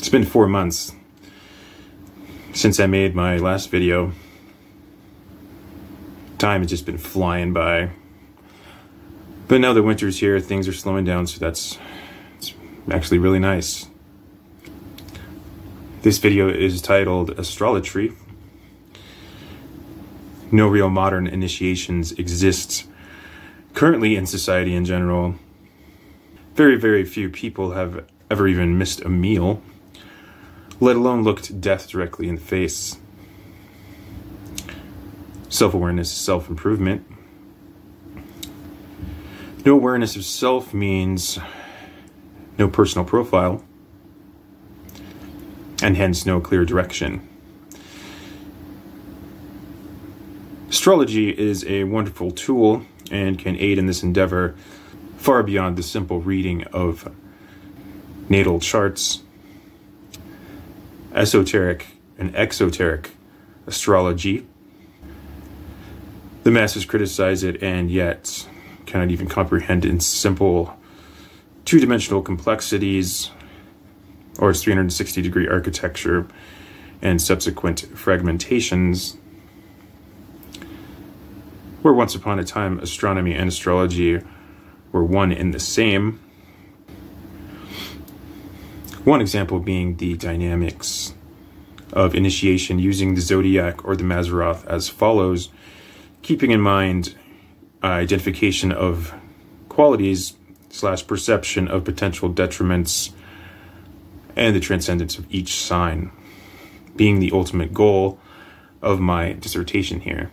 It's been 4 months since I made my last video. Time has just been flying by. But now the winter's here, things are slowing down, so it's actually really nice. This video is titled Astrolatry. No real modern initiations exist currently in society in general. Very, very few people have ever even missed a meal, let alone looked death directly in the face. Self-awareness is self-improvement. No awareness of self means no personal profile, and hence no clear direction. Astrology is a wonderful tool and can aid in this endeavor far beyond the simple reading of natal charts. Esoteric and exoteric astrology. The masses criticize it and yet cannot even comprehend its simple two-dimensional complexities or its 360-degree architecture and subsequent fragmentations. Where once upon a time astronomy and astrology were one and the same. One example being the dynamics of initiation using the zodiac or the Mazzaroth as follows, keeping in mind identification of qualities / perception of potential detriments and the transcendence of each sign being the ultimate goal of my dissertation here.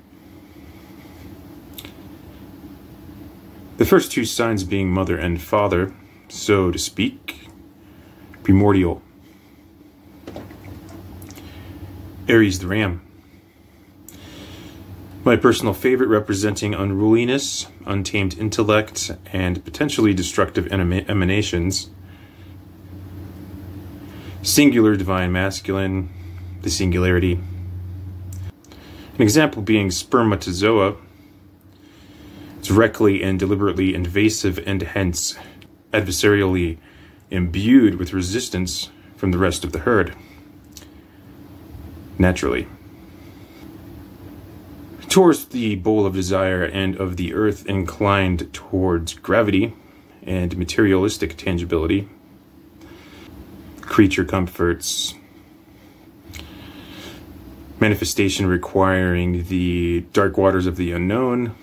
The first two signs being mother and father, so to speak, primordial. Aries the ram. My personal favorite, representing unruliness, untamed intellect, and potentially destructive emanations. Singular divine masculine, the singularity. An example being spermatozoa, directly and deliberately invasive and hence adversarially imbued with resistance from the rest of the herd. Naturally. Taurus, the bowl of desire and of the earth, inclined towards gravity and materialistic tangibility. Creature comforts. Manifestation requiring the dark waters of the unknown.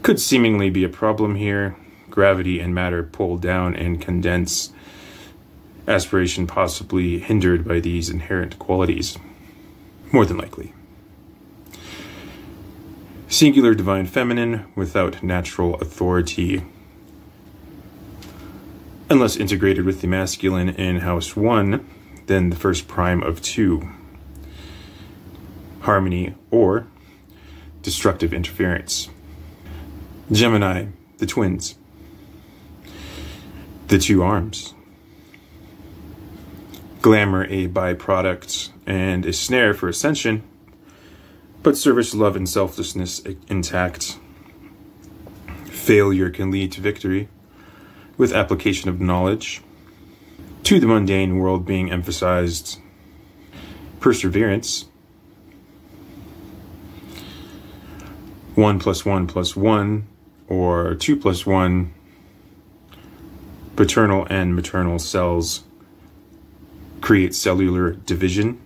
Could seemingly be a problem here. Gravity and matter pull down and condense. Aspiration possibly hindered by these inherent qualities. More than likely. Singular divine feminine without natural authority. Unless integrated with the masculine in house 1, then the first prime of 2. Harmony or destructive interference. Gemini, the twins. The two arms. Glamour, a byproduct and a snare for ascension, but service, love, and selflessness intact. Failure can lead to victory with application of knowledge. To the mundane world being emphasized perseverance. 1 + 1 + 1 or 2 + 1. Paternal and maternal cells create cellular division.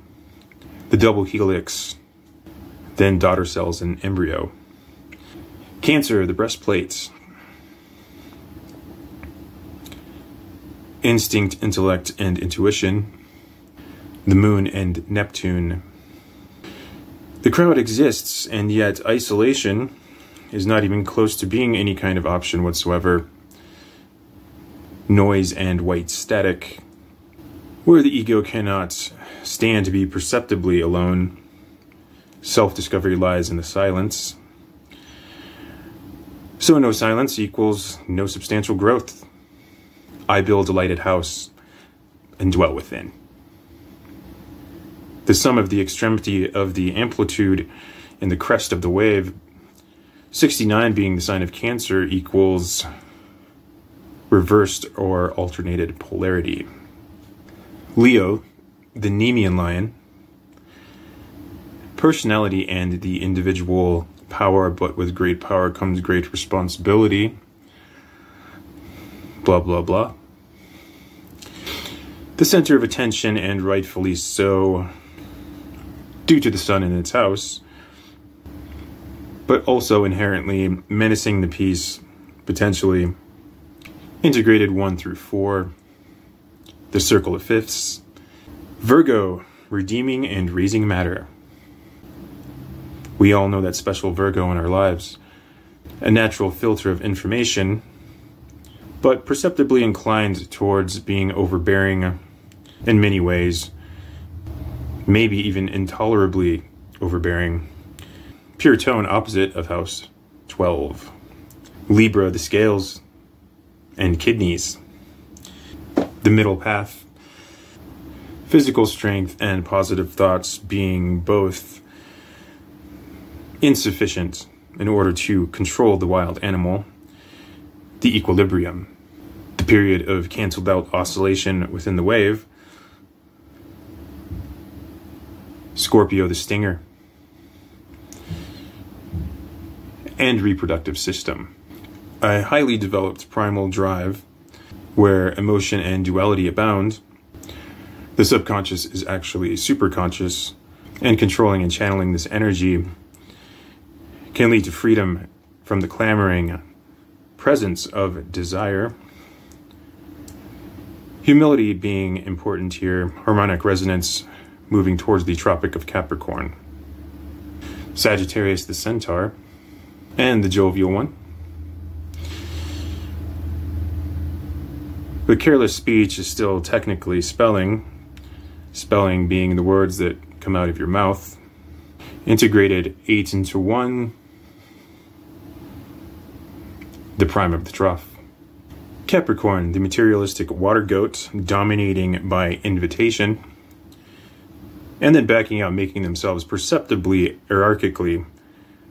The double helix, then daughter cells in embryo. Cancer, the breastplate. Instinct, intellect, and intuition. The moon and Neptune. The crowd exists, and yet isolation is not even close to being any kind of option whatsoever. Noise and white static, where the ego cannot stand to be perceptibly alone. Self-discovery lies in the silence. So no silence equals no substantial growth. I build a lighted house and dwell within. The sum of the extremity of the amplitude in the crest of the wave, 69 being the sign of Cancer, equals reversed or alternated polarity. Leo, the Nemean lion. Personality and the individual power, but with great power comes great responsibility. Blah, blah, blah. The center of attention, and rightfully so, due to the sun in its house, but also inherently menacing the peace, potentially. Integrated 1 through 4. The circle of fifths. Virgo, redeeming and raising matter. We all know that special Virgo in our lives. A natural filter of information, but perceptibly inclined towards being overbearing in many ways, maybe even intolerably overbearing. Pure tone opposite of house 12. Libra, the scales and kidneys. The middle path. Physical strength and positive thoughts being both insufficient in order to control the wild animal. The equilibrium. The period of canceled out oscillation within the wave. Scorpio, the stinger. And reproductive system. A highly developed primal drive where emotion and duality abound. The subconscious is actually superconscious, and controlling and channeling this energy can lead to freedom from the clamoring presence of desire. Humility being important here, harmonic resonance moving towards the Tropic of Capricorn. Sagittarius, the centaur, and the jovial one. But careless speech is still technically spelling. Spelling being the words that come out of your mouth. Integrated 8 into 1. The prime of the trough. Capricorn, the materialistic water goat, dominating by invitation. And then backing out, making themselves perceptibly, hierarchically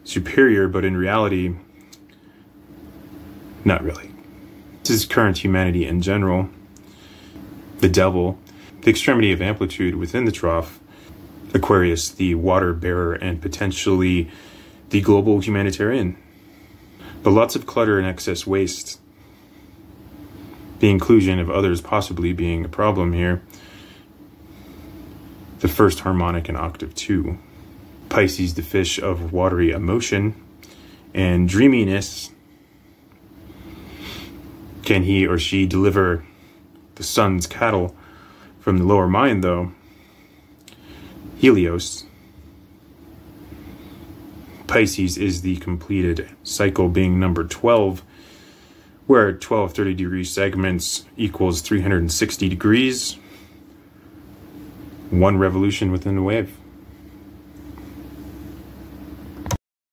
superior, but in reality, not really. This is current humanity in general. The devil, the extremity of amplitude within the trough. Aquarius, the water bearer and potentially the global humanitarian. But lots of clutter and excess waste. The inclusion of others possibly being a problem here. The first harmonic in octave 2. Pisces, the fish of watery emotion and dreaminess. Can he or she deliver the sun's cattle from the lower mind, though? Helios. Pisces is the completed cycle, being number 12, where 12 30-degree segments equals 360 degrees. One revolution within the wave.